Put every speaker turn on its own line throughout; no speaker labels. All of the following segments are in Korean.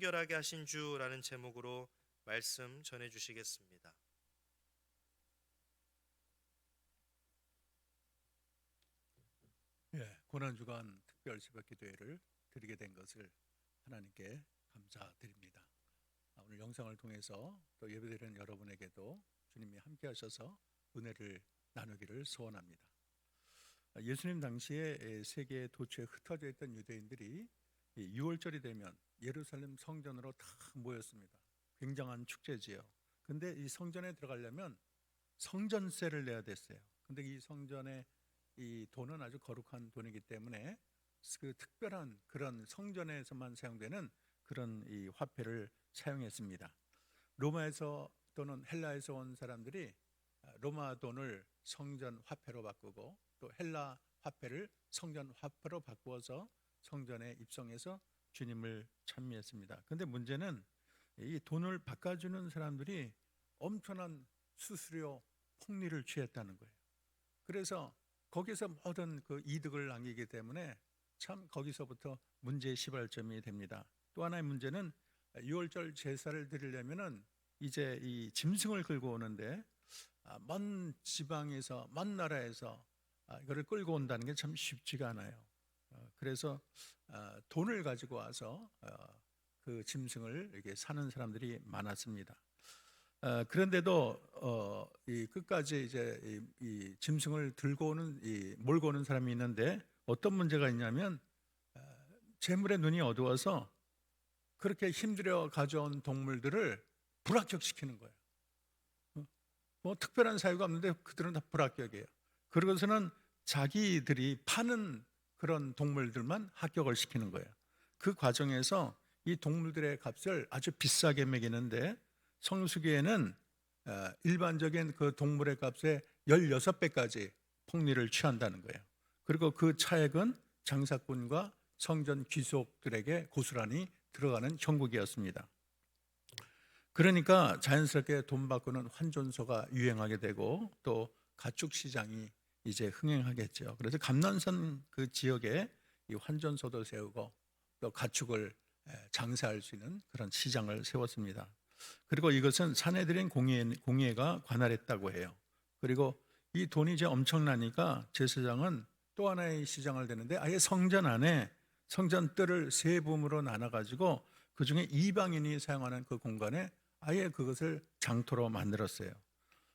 순결하게 하신 주라는 제목으로 말씀 전해 주시겠습니다.
고난주간 특별 새벽 기도회를 드리게 된 것을 하나님께 감사드립니다. 오늘 영상을 통해서 또 예배드리는 여러분에게도 주님이 함께 하셔서 은혜를 나누기를 소원합니다. 예수님 당시에 세계에 도처에 흩어져 있던 유대인들이 6월절이 되면 예루살렘 성전으로 다 모였습니다. 굉장한 축제지요. 근데 이 성전에 들어가려면 성전세를 내야 됐어요. 근데 이 성전의 이 돈은 아주 거룩한 돈이기 때문에 그 특별한 그런 성전에서만 사용되는 그런 이 화폐를 사용했습니다. 로마에서 또는 헬라에서 온 사람들이 로마 돈을 성전 화폐로 바꾸고 또 헬라 화폐를 성전 화폐로 바꾸어서 성전에 입성해서 주님을 찬미했습니다. 그런데 문제는 이 돈을 바꿔주는 사람들이 엄청난 수수료 폭리를 취했다는 거예요. 그래서 거기서 모든 그 이득을 남기기 때문에 참 거기서부터 문제의 시발점이 됩니다. 또 하나의 문제는 6월절 제사를 드리려면은 이제 이 짐승을 끌고 오는데 먼 지방에서 먼 나라에서 이거를 끌고 온다는 게 참 쉽지가 않아요. 그래서 돈을 가지고 와서 그 짐승을 이렇게 사는 사람들이 많았습니다. 그런데도 이 끝까지 이제 이 짐승을 들고 오는 몰고 오는 사람이 있는데 어떤 문제가 있냐면 재물의 눈이 어두워서 그렇게 힘들여 가져온 동물들을 불합격시키는 거예요. 뭐 특별한 사유가 없는데 그들은 다 불합격이에요. 그러고서는 자기들이 파는 그런 동물들만 합격을 시키는 거예요. 그 과정에서 이 동물들의 값을 아주 비싸게 매기는데 성수기에는 일반적인 그 동물의 값의 16배까지 폭리를 취한다는 거예요. 그리고 그 차액은 장사꾼과 성전 귀속들에게 고스란히 들어가는 형국이었습니다. 그러니까 자연스럽게 돈 바꾸는 환전소가 유행하게 되고 또 가축 시장이 이제 흥행하겠죠. 그래서 감난산 그 지역에 이 환전소도 세우고 또 가축을 장사할 수 있는 그런 시장을 세웠습니다. 그리고 이것은 사내들인 공예가 관할했다고 해요. 그리고 이 돈이 이제 엄청나니까 제사장은 또 하나의 시장을 되는데 아예 성전 안에 성전 뜰을 세 부분으로 나눠가지고 그 중에 이방인이 사용하는 그 공간에 아예 그것을 장터로 만들었어요.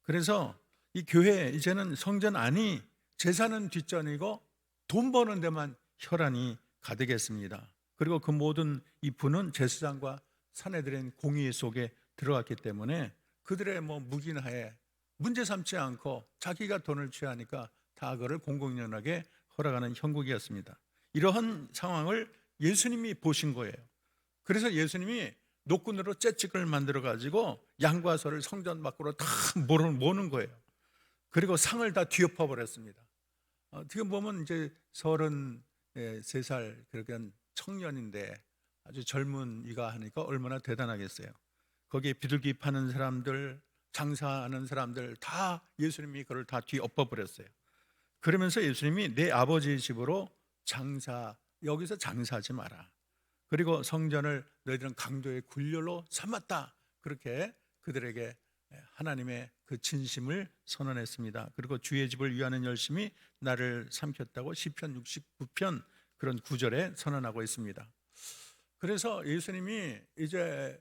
그래서 이 교회 이제는 성전 안이 제사는 뒷전이고 돈 버는 데만 혈안이 가득했습니다. 그리고 그 모든 이 부는 제사장과 사내들인 공의 속에 들어갔기 때문에 그들의 뭐 묵인하에 문제 삼지 않고 자기가 돈을 취하니까 다 그를 공공연하게 허락하는 형국이었습니다. 이러한 상황을 예수님이 보신 거예요. 그래서 예수님이 노끈으로 채찍을 만들어 가지고 양과 소를 성전 밖으로 다 모는 거예요. 그리고 상을 다 뒤엎어 버렸습니다. 지금 보면 이제 33살 그러니까 청년인데 아주 젊은 이가 하니까 얼마나 대단하겠어요. 거기에 비둘기 파는 사람들, 장사하는 사람들 다 예수님이 그걸 다 뒤엎어 버렸어요. 그러면서 예수님이 내 아버지의 집으로 여기서 장사하지 마라. 그리고 성전을 너희들은 강도의 굴렬로 삼았다. 그렇게 그들에게 하나님의 그 진심을 선언했습니다. 그리고 주의 집을 위하는 열심이 나를 삼켰다고 시편 69편 그런 구절에 선언하고 있습니다. 그래서 예수님이 이제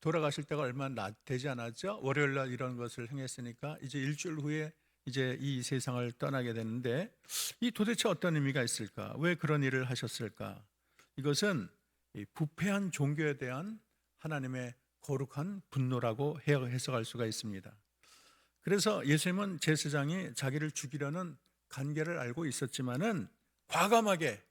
돌아가실 때가 얼마 되지 않았죠. 월요일 날 이런 것을 행했으니까 이제 일주일 후에 이제 이 세상을 떠나게 되는데 이 도대체 어떤 의미가 있을까? 왜 그런 일을 하셨을까? 이것은 부패한 종교에 대한 하나님의 거룩한 분노라고 해석할 수가 있습니다. 그래서 예수님은 제사장이 자기를 죽이려는 관계를 알고 있었지만은 과감하게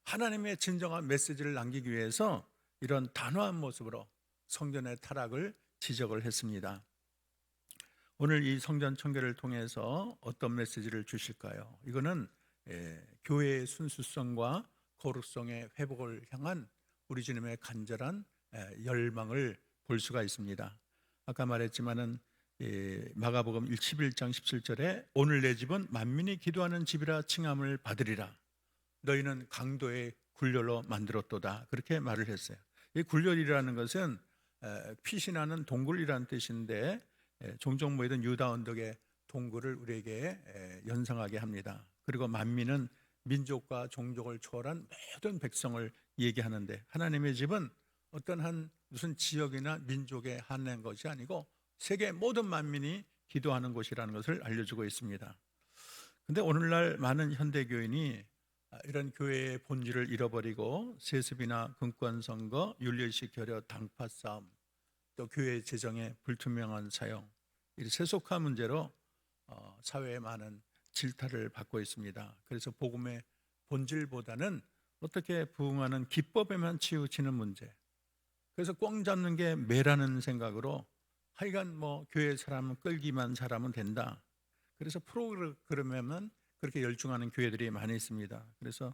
하나님의 진정한 메시지를 남기기 위해서 이런 단호한 모습으로 성전의 타락을 지적을 했습니다. 오늘 이 성전 청결을 통해서 어떤 메시지를 주실까요? 이거는 교회의 순수성과 거룩성의 회복을 향한 우리 주님의 간절한 열망을 볼 수가 있습니다. 아까 말했지만은 마가복음 11장 17절에 오늘 내 집은 만민이 기도하는 집이라 칭함을 받으리라. 너희는 강도의 굴렬로 만들었도다. 그렇게 말을 했어요. 이 굴렬이라는 것은 피신하는 동굴이라는 뜻인데 종종 모이던 유다 언덕의 동굴을 우리에게 연상하게 합니다. 그리고 만민은 민족과 종족을 초월한 모든 백성을 얘기하는데 하나님의 집은 어떤 한 무슨 지역이나 민족에 한한 것이 아니고 세계 모든 만민이 기도하는 곳이라는 것을 알려주고 있습니다. 근데 오늘날 많은 현대교인이 이런 교회의 본질을 잃어버리고 세습이나 금권선거, 윤리의식 결여, 당파 싸움, 또 교회 재정의 불투명한 사용, 이 세속화 문제로 사회에 많은 질타를 받고 있습니다. 그래서 복음의 본질보다는 어떻게 부흥하는 기법에만 치우치는 문제, 그래서 꽝 잡는 게 매라는 생각으로 하여간 뭐 교회 사람은 끌기만 잘하면 된다. 그래서 프로그램에만 그렇게 열중하는 교회들이 많이 있습니다. 그래서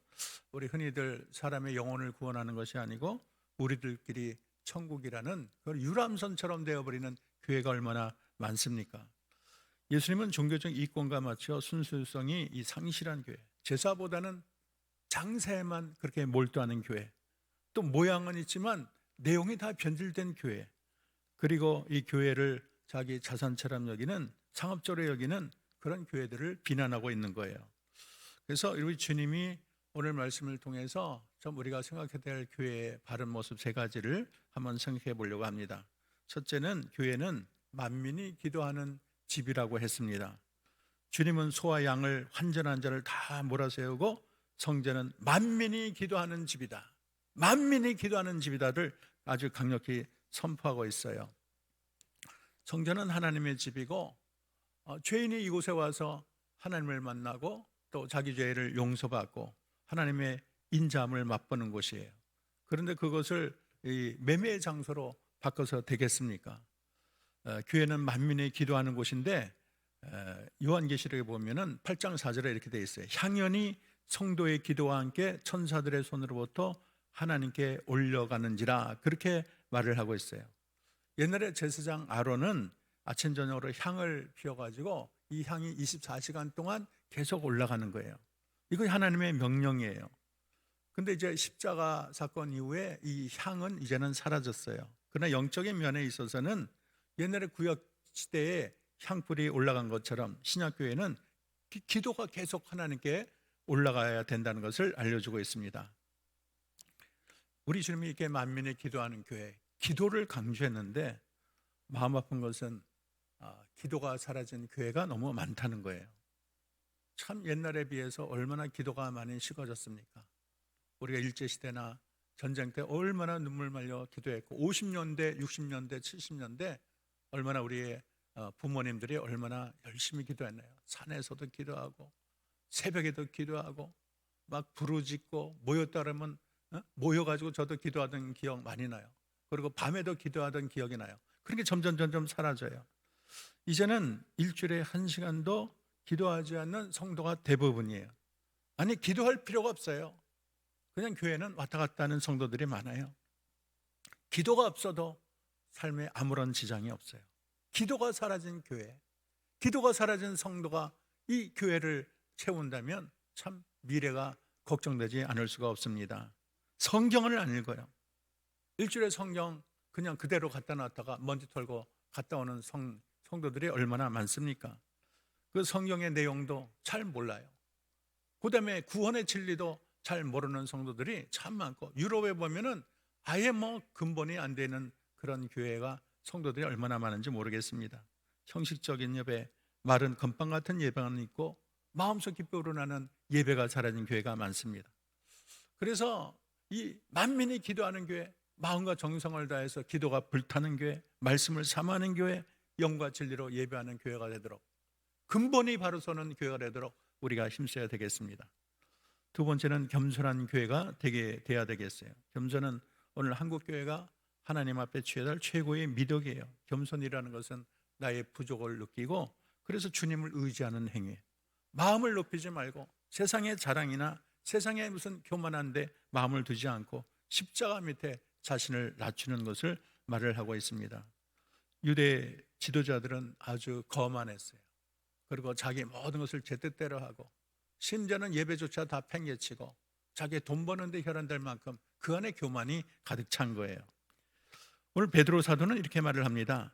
우리 흔히들 사람의 영혼을 구원하는 것이 아니고 우리들끼리 천국이라는 그걸 유람선처럼 되어버리는 교회가 얼마나 많습니까? 예수님은 종교적 이권과 맞춰 순수성이 이 상실한 교회, 제사보다는 장사에만 그렇게 몰두하는 교회, 또 모양은 있지만 내용이 다 변질된 교회, 그리고 이 교회를 자기 자산처럼 여기는, 상업적으로 여기는 그런 교회들을 비난하고 있는 거예요. 그래서 우리 주님이 오늘 말씀을 통해서 좀 우리가 생각해야 될 교회의 바른 모습 세 가지를 한번 생각해 보려고 합니다. 첫째는 교회는 만민이 기도하는 집이라고 했습니다. 주님은 소와 양을 환전한 자를 다 몰아세우고 성전은 만민이 기도하는 집이다, 만민이 기도하는 집이다를 아주 강력히 선포하고 있어요. 성전은 하나님의 집이고 죄인이 이곳에 와서 하나님을 만나고 또 자기 죄를 용서받고 하나님의 인자함을 맛보는 곳이에요. 그런데 그것을 매매의 장소로 바꿔서 되겠습니까? 교회는 만민이 기도하는 곳인데 요한계시록에 보면은 8장 4절에 이렇게 되어 있어요. 향연이 성도의 기도와 함께 천사들의 손으로부터 하나님께 올려가는지라, 그렇게 말을 하고 있어요. 옛날에 제사장 아론은 아침 저녁으로 향을 피워가지고 이 향이 24시간 동안 계속 올라가는 거예요. 이거 하나님의 명령이에요. 근데 이제 십자가 사건 이후에 이 향은 이제는 사라졌어요. 그러나 영적인 면에 있어서는 옛날에 구약 시대에 향불이 올라간 것처럼 신약교회는 기도가 계속 하나님께 올라가야 된다는 것을 알려주고 있습니다. 우리 주님이 이렇게 만민이 기도하는 교회, 기도를 강조했는데 마음 아픈 것은 기도가 사라진 교회가 너무 많다는 거예요. 참 옛날에 비해서 얼마나 기도가 많이 식어졌습니까? 우리가 일제시대나 전쟁 때 얼마나 눈물 말려 기도했고 50년대, 60년대, 70년대 얼마나 우리의 부모님들이 얼마나 열심히 기도했나요? 산에서도 기도하고 새벽에도 기도하고 막 부르짖고 모였다 그러면 모여가지고 저도 기도하던 기억 많이 나요. 그리고 밤에도 기도하던 기억이 나요. 그렇게 점점 사라져요. 이제는 일주일에 1시간도 기도하지 않는 성도가 대부분이에요. 아니, 기도할 필요가 없어요. 그냥 교회는 왔다 갔다 하는 성도들이 많아요. 기도가 없어도 삶에 아무런 지장이 없어요. 기도가 사라진 교회, 기도가 사라진 성도가 이 교회를 채운다면 참 미래가 걱정되지 않을 수가 없습니다. 성경을 안 읽어요. 일주일에 성경 그냥 그대로 갖다 놨다가 먼지 털고 갔다 오는 성도들이 얼마나 많습니까? 그 성경의 내용도 잘 몰라요. 그 다음에 구원의 진리도 잘 모르는 성도들이 참 많고, 유럽에 보면은 아예 뭐 근본이 안 되는 그런 교회가 성도들이 얼마나 많은지 모르겠습니다. 형식적인 예배, 마른 건빵 같은 예배는 있고 마음속 기뻐 우러나는 예배가 사라진 교회가 많습니다. 그래서 이 만민이 기도하는 교회, 마음과 정성을 다해서 기도가 불타는 교회, 말씀을 삼하는 교회, 영과 진리로 예배하는 교회가 되도록, 근본이 바로 서는 교회가 되도록 우리가 힘써야 되겠습니다. 두 번째는 겸손한 교회가 돼야 되겠어요. 겸손은 오늘 한국 교회가 하나님 앞에 취해야 할 최고의 미덕이에요. 겸손이라는 것은 나의 부족을 느끼고 그래서 주님을 의지하는 행위, 마음을 높이지 말고 세상의 자랑이나 세상에 무슨 교만한데 마음을 두지 않고 십자가 밑에 자신을 낮추는 것을 말을 하고 있습니다. 유대 지도자들은 아주 거만했어요. 그리고 자기 모든 것을 제 뜻대로 하고 심지어는 예배조차 다 팽개치고 자기 돈 버는 데 혈안될 만큼 그 안에 교만이 가득 찬 거예요. 오늘 베드로 사도는 이렇게 말을 합니다.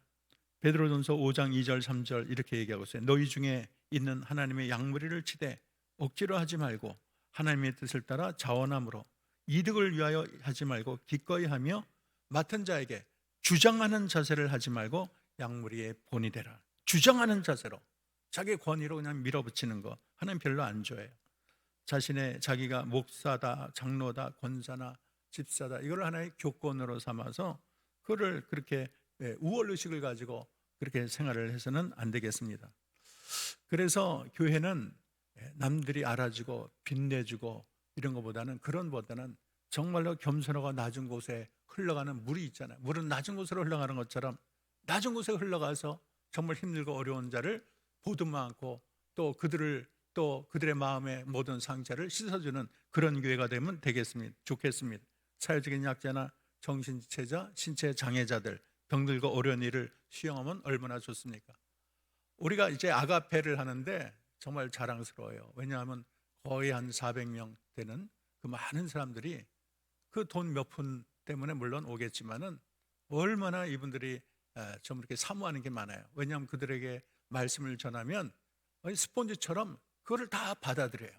베드로전서 5장 2절 3절 이렇게 얘기하고 있어요. 너희 중에 있는 하나님의 양무리를 치되 억지로 하지 말고 하나님의 뜻을 따라 자원함으로 이득을 위하여 하지 말고 기꺼이 하며 맡은 자에게 주장하는 자세를 하지 말고 양무리의 본이 되라. 주장하는 자세로, 자기 권위로 그냥 밀어붙이는 거 하나님 별로 안 좋아해요. 자기가 목사다, 장로다, 권사나 집사다, 이걸 하나의 교권으로 삼아서 그거를 그렇게 우월의식을 가지고 그렇게 생활을 해서는 안 되겠습니다. 그래서 교회는 남들이 알아주고 빛내주고 이런 것보다는, 그런 보다는 정말로 겸손하고 낮은 곳에 흘러가는 물이 있잖아요. 물은 낮은 곳으로 흘러가는 것처럼 낮은 곳에 흘러가서 정말 힘들고 어려운 자를 보듬어 안고 또 그들의 마음의 모든 상처를 씻어주는 그런 교회가 되면 좋겠습니다. 사회적인 약자나 정신지체자, 신체 장애자들, 병들고 어려운 일을 수용하면 얼마나 좋습니까? 우리가 이제 아가페를 하는데 정말 자랑스러워요. 왜냐하면 거의 한 400명 되는 그 많은 사람들이 그 돈 몇 푼 때문에 물론 오겠지만은 얼마나 이분들이 좀 이렇게 사모하는 게 많아요. 왜냐하면 그들에게 말씀을 전하면 스폰지처럼 그거를 다 받아들여요.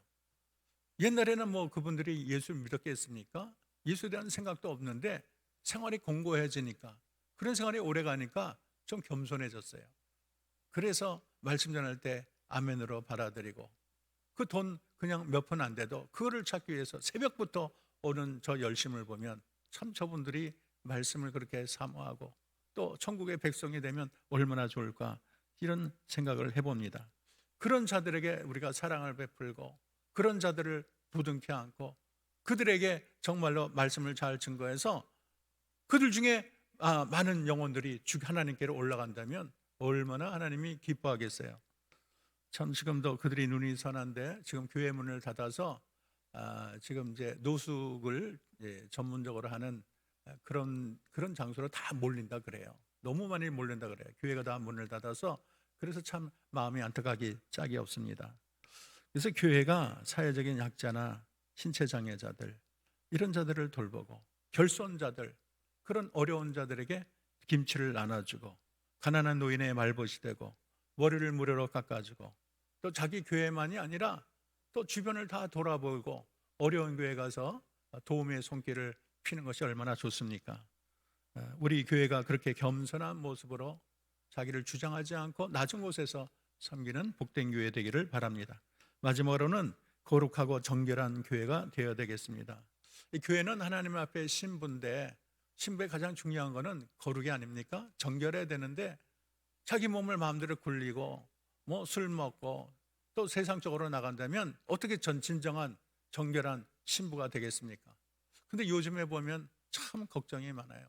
옛날에는 뭐 그분들이 예수를 믿었겠습니까? 예수에 대한 생각도 없는데 생활이 공고해지니까, 그런 생활이 오래 가니까 좀 겸손해졌어요. 그래서 말씀 전할 때 아멘으로 받아들이고, 그 돈 그냥 몇 푼 안 돼도 그거를 찾기 위해서 새벽부터 오는 저 열심을 보면 참 저분들이 말씀을 그렇게 사모하고 또 천국의 백성이 되면 얼마나 좋을까, 이런 생각을 해봅니다. 그런 자들에게 우리가 사랑을 베풀고 그런 자들을 부둥켜 안고 그들에게 정말로 말씀을 잘 증거해서 그들 중에 많은 영혼들이 하나님께로 올라간다면 얼마나 하나님이 기뻐하겠어요. 참 지금도 그들이 눈이 선한데 지금 교회 문을 닫아서 지금 이제 노숙을 전문적으로 하는 그런 장소로 다 몰린다 그래요. 너무 많이 몰린다 그래요. 교회가 다 문을 닫아서. 그래서 참 마음이 안타깝기 짝이 없습니다. 그래서 교회가 사회적인 약자나 신체 장애자들, 이런 자들을 돌보고 결손자들, 그런 어려운 자들에게 김치를 나눠주고 가난한 노인의 말벗이 되고 머리를 무료로 깎아주고 또 자기 교회만이 아니라 또 주변을 다 돌아보고 어려운 교회 가서 도움의 손길을 피는 것이 얼마나 좋습니까? 우리 교회가 그렇게 겸손한 모습으로 자기를 주장하지 않고 낮은 곳에서 섬기는 복된 교회 되기를 바랍니다. 마지막으로는 거룩하고 정결한 교회가 되어야 되겠습니다. 이 교회는 하나님 앞에 신부인데, 신부의 가장 중요한 것은 거룩이 아닙니까? 정결해야 되는데 자기 몸을 마음대로 굴리고 뭐 술 먹고 또 세상적으로 나간다면 어떻게 진정한 정결한 신부가 되겠습니까? 근데 요즘에 보면 참 걱정이 많아요.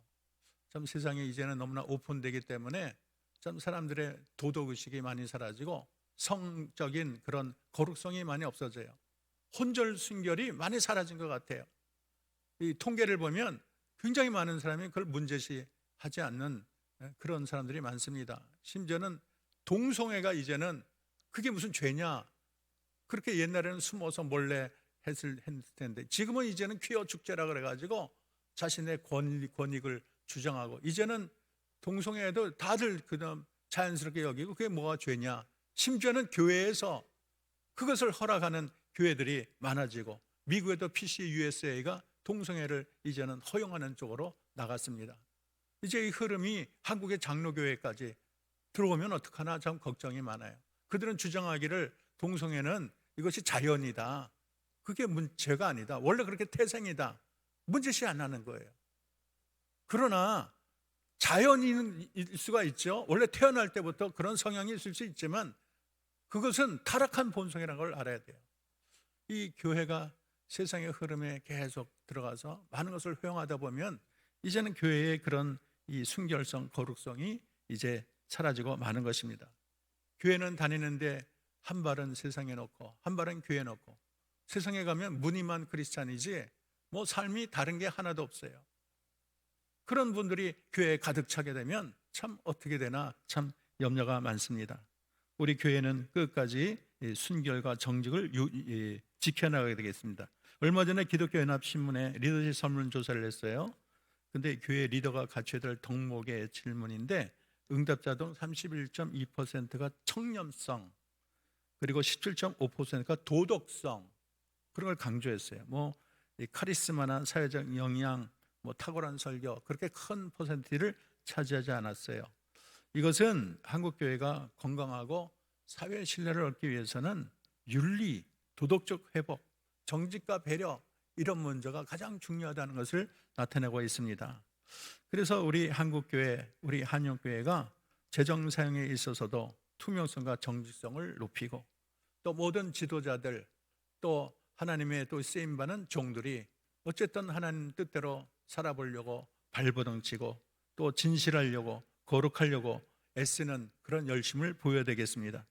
참 세상이 이제는 너무나 오픈되기 때문에 참 사람들의 도덕의식이 많이 사라지고 성적인 그런 거룩성이 많이 없어져요. 혼절 순결이 많이 사라진 것 같아요. 이 통계를 보면 굉장히 많은 사람이 그걸 문제시하지 않는 그런 사람들이 많습니다. 심지어는 동성애가 이제는 그게 무슨 죄냐, 그렇게 옛날에는 숨어서 몰래 했을 텐데 지금은 이제는 퀴어 축제라 그래가지고 자신의 권익을 주장하고, 이제는 동성애도 다들 그냥 자연스럽게 여기고 그게 뭐가 죄냐, 심지어는 교회에서 그것을 허락하는 교회들이 많아지고 미국에도 PCUSA가 동성애를 이제는 허용하는 쪽으로 나갔습니다. 이제 이 흐름이 한국의 장로교회까지 들어오면 어떡하나 참 걱정이 많아요. 그들은 주장하기를 동성애는 이것이 자연이다, 그게 죄가 아니다, 원래 그렇게 태생이다, 문제시 안 하는 거예요. 그러나 자연인 수가 있죠. 원래 태어날 때부터 그런 성향이 있을 수 있지만 그것은 타락한 본성이라는 걸 알아야 돼요. 이 교회가 세상의 흐름에 계속 들어가서 많은 것을 허용하다 보면 이제는 교회의 그런 이 순결성, 거룩성이 이제 사라지고 마는 것입니다. 교회는 다니는데 한 발은 세상에 놓고 한 발은 교회에 놓고, 세상에 가면 무늬만 크리스찬이지 뭐 삶이 다른 게 하나도 없어요. 그런 분들이 교회에 가득 차게 되면 참 어떻게 되나 참 염려가 많습니다. 우리 교회는 끝까지 순결과 정직을 지켜나가야 되겠습니다. 얼마 전에 기독교연합신문에 리더십 설문조사를 했어요. 근데 교회 리더가 갖춰야 될 덕목의 질문인데 응답자 중 31.2%가 청렴성, 그리고 17.5%가 도덕성, 그런 걸 강조했어요. 이 카리스마나 사회적 영향, 탁월한 설교, 그렇게 큰 퍼센티를 차지하지 않았어요. 이것은 한국 교회가 건강하고 사회 신뢰를 얻기 위해서는 윤리, 도덕적 회복, 정직과 배려, 이런 문제가 가장 중요하다는 것을 나타내고 있습니다. 그래서 우리 한국교회, 우리 한영교회가 재정 사용에 있어서도 투명성과 정직성을 높이고, 또 모든 지도자들, 또 하나님의 또 쓰임받는 종들이 어쨌든 하나님 뜻대로 살아보려고 발버둥치고 또 진실하려고 거룩하려고 애쓰는 그런 열심을 보여야 되겠습니다.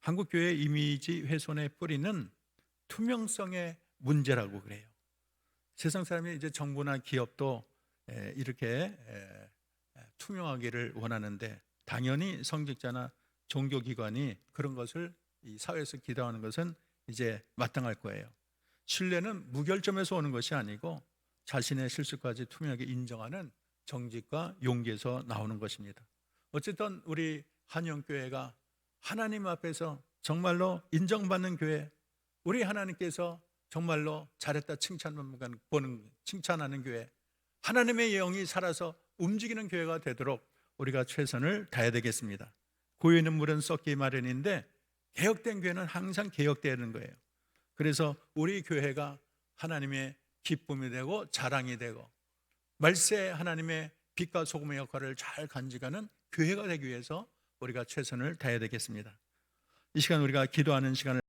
한국교회 이미지 훼손의 뿌리는 투명성의 문제라고 그래요. 세상 사람이 이제 정부나 기업도 이렇게 투명하기를 원하는데, 당연히 성직자나 종교기관이 그런 것을 이 사회에서 기대하는 것은 이제 마땅할 거예요. 신뢰는 무결점에서 오는 것이 아니고 자신의 실수까지 투명하게 인정하는 정직과 용기에서 나오는 것입니다. 어쨌든 우리 한영교회가 하나님 앞에서 정말로 인정받는 교회, 우리 하나님께서 정말로 잘했다 칭찬하는 교회, 하나님의 영이 살아서 움직이는 교회가 되도록 우리가 최선을 다해야 되겠습니다. 고여있는 물은 썩기 마련인데 개혁된 교회는 항상 개혁되는 거예요. 그래서 우리 교회가 하나님의 기쁨이 되고 자랑이 되고 말세 하나님의 빛과 소금의 역할을 잘 간직하는 교회가 되기 위해서 우리가 최선을 다해야 되겠습니다. 이 시간 우리가 기도하는 시간을